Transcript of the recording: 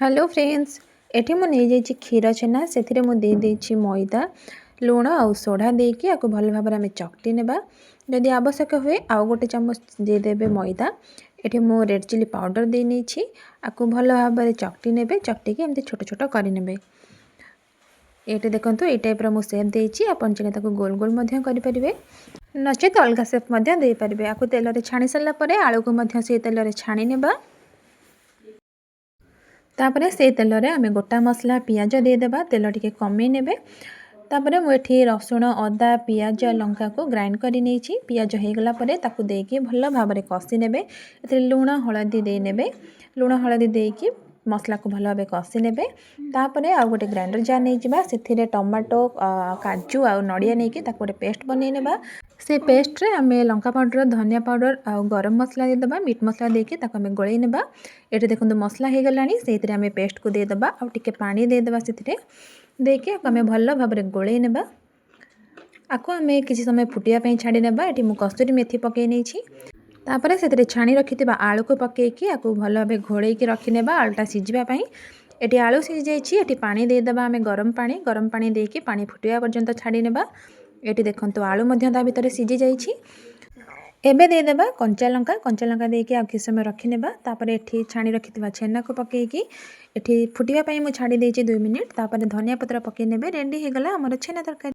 Hello friends एठी मु नहीं जाइए क्षीर छेना से मुझे मैदा लुण आउ सोढ़ा देकी आपको भल भाव में चकटी नेबा जदि आवश्यक हुए आउ गोटे चामच देदेवे मैदा एठी मु रेड चिली पाउडर दे नहीं आपको भल भाव में चकटी ने चकटी की एमती छोट छोट करने ये देखो ये टाइप मु सेप देती आपन चाहिए गोल गोल करें नचेत अलग सेप दे पारे आपको तेल छाणी सारापर आलू को से तेल छाणी नेबा तापर से तेल रे आमे गोटा मसला पियाज देदेबा तेल टिके कमी नेबे तापर मुझे रसुण अदा पियाज लंका को ग्राइंड करी नहीं पियाज हो गला परे ताकू देकी भल भाव में कषि नेबे एते लुण हलदी दे नेबे लुण हलदी देकी मसला को भल भाव कषि नेबे तापर आ गोटे ग्राइंडर जार नहीं जावा से टमाटो काजू आ नड़िया नहीं कि गोटे पेस्ट बनै नेबा से पेस्ट रे आमे लंका पाउडर धनिया पाउडर आ गरम मसला देदेबा मीट मसला देके ताको आमे गोळै नेबा एटे देखंतु मसला हे गलानी सेतिरे आमे पेस्ट को देदेबा आ टिके पानी देदेबा सेतिरे देके आमे भल भाव में गोळै नेबा आको आमे किछि समय फुटिया पई छाडी नेबा एटी मु कस्तूरी मेथी पकै नै छी तापर सेतिरे छाणी रखिथिबा आलू को पकेकी आको भल भाव घोड़ै की रखि नेबा आलूटा सिझिबा पई एटी आलू सिझि जाइछि एटी पानी देदेबा आमे गरम पानी देकी पानी फुटिया पर्यंत छाडी नेबा एटी देखंतु आलू मध्य ता भितर सिझि जाइछि एबे देदेबा कंचा लंका देके आ किछ समय रखि नेबा तापर एठी छाणी रखिथिबा छेना को पकेकी एठी फुटिया पई मु छाडी देछि 2 मिनिट तापर धनिया पत्र पकै नेबे रेडी हे गला हमर छेना तरकारी।